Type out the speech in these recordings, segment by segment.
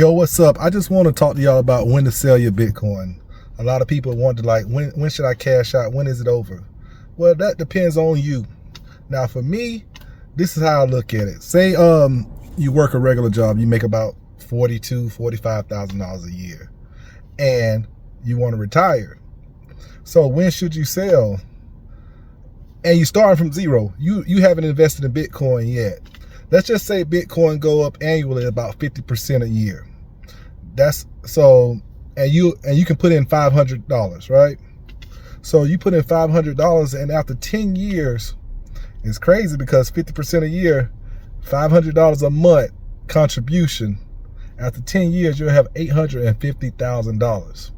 Yo, what's up? I just want to talk to y'all about when to sell your Bitcoin. A lot of people want to when should I cash out? When is it over? Well, that depends on you. Now, for me, this is how I look at it. Say you work a regular job, you make about $45,000 a year, and you want to retire. So when should you sell? And you starting from zero. You haven't invested in Bitcoin yet. Let's just say Bitcoin go up annually about 50% a year. That's so, and you can put in $500, right? So you put in $500, and after 10 years, it's crazy because 50% a year, $500 a month contribution. After 10 years, you'll have $850,000.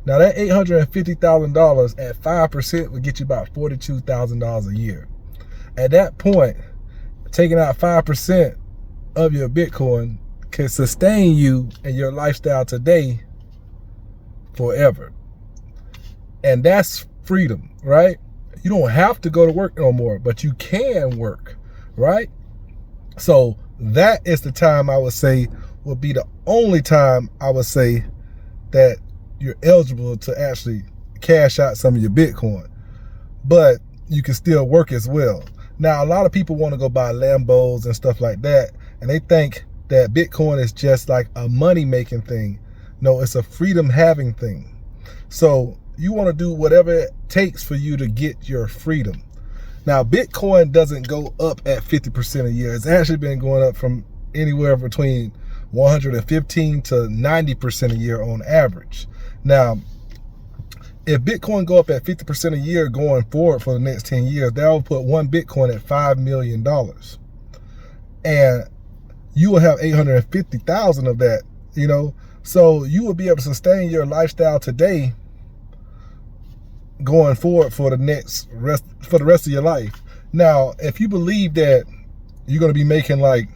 Now that $850,000 at 5% would get you about $42,000 a year. At that point, taking out 5% of your Bitcoin can sustain you and your lifestyle today forever. And that's freedom, right? You don't have to go to work no more, but you can work, right? So that is the time I would say would be the only time I would say that you're eligible to actually cash out some of your Bitcoin. But you can still work as well. Now, a lot of people want to go buy Lambos and stuff like that, and they think that Bitcoin is just like a money-making thing. No, it's a freedom-having thing. So you want to do whatever it takes for you to get your freedom. Now, Bitcoin doesn't go up at 50% a year. It's actually been going up from anywhere between 115 to 90% a year on average. Now, if Bitcoin go up at 50% a year going forward for the next 10 years, that will put one Bitcoin at $5 million. And you will have 850,000 of that, so you will be able to sustain your lifestyle today going forward for the rest of your life. Now, if you believe that you're going to be making like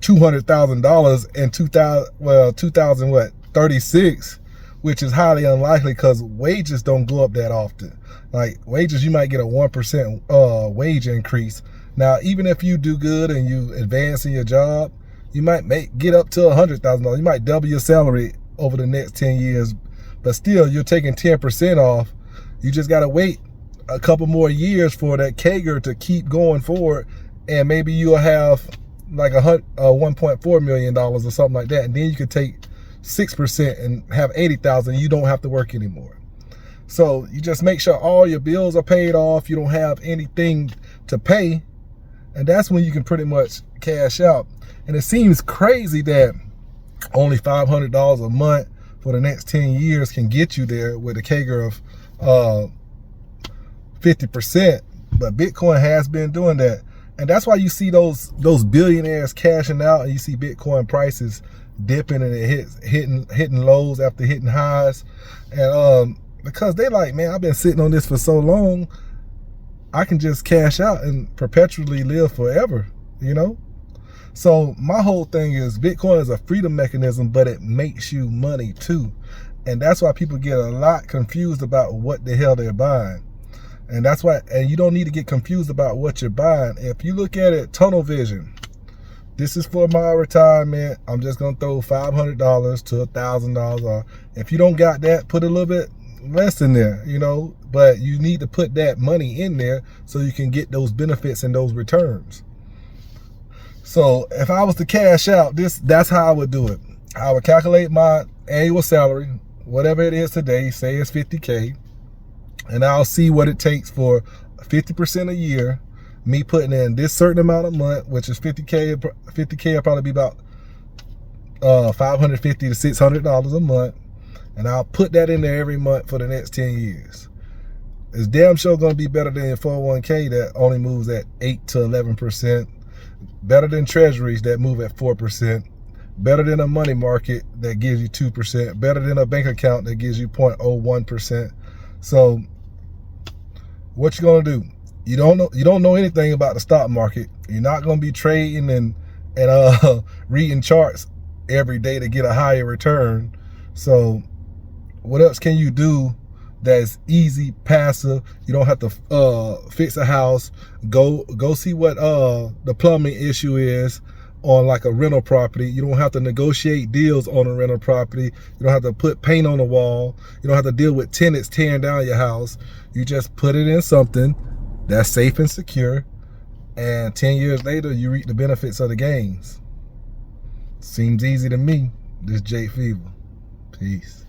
$200,000 in 2036, which is highly unlikely because wages don't go up that often. Like wages, you might get a 1% wage increase. Now, even if you do good and you advance in your job, you might get up to $100,000. You might double your salary over the next 10 years, but still you're taking 10% off. You just got to wait a couple more years for that CAGR to keep going forward, and maybe you'll have like $1.4 million or something like that, and then you could take 6% and have 80,000. You don't have to work anymore. So you just make sure all your bills are paid off. You don't have anything to pay, and that's when you can pretty much cash out. And it seems crazy that only $500 a month for the next 10 years can get you there with a CAGR of 50%. But Bitcoin has been doing that. And that's why you see those billionaires cashing out, and you see Bitcoin prices dipping, and it hitting lows after hitting highs. And because they like, man, I've been sitting on this for so long, I can just cash out and perpetually live forever, So my whole thing is Bitcoin is a freedom mechanism, but it makes you money too. And that's why people get a lot confused about what the hell they're buying. And that's why, and you don't need to get confused about what you're buying. If you look at it, tunnel vision, this is for my retirement. I'm just going to throw $500 to $1,000. Or if you don't got that, put a little bit less in there, but you need to put that money in there so you can get those benefits and those returns. So if I was to cash out, that's how I would do it. I would calculate my annual salary, whatever it is today, say it's 50K, and I'll see what it takes for 50% a year, me putting in this certain amount a month, which is 50K. 50K will probably be about $550 to $600 a month, and I'll put that in there every month for the next 10 years. It's damn sure going to be better than your 401k that only moves at 8 to 11%, better than treasuries that move at 4%, better than a money market that gives you 2%, better than a bank account that gives you 0.01%. So what you going to do? You don't know anything about the stock market. You're not going to be trading and reading charts every day to get a higher return. So what else can you do that's easy, passive? You don't have to fix a house. Go see what the plumbing issue is. on like a rental property. You don't have to negotiate deals on a rental property. You don't have to put paint on the wall. You don't have to deal with tenants tearing down your house. You just put it in something that's safe and secure, and 10 years later, you reap the benefits of the gains. Seems easy to me. This Jake Fever. Peace.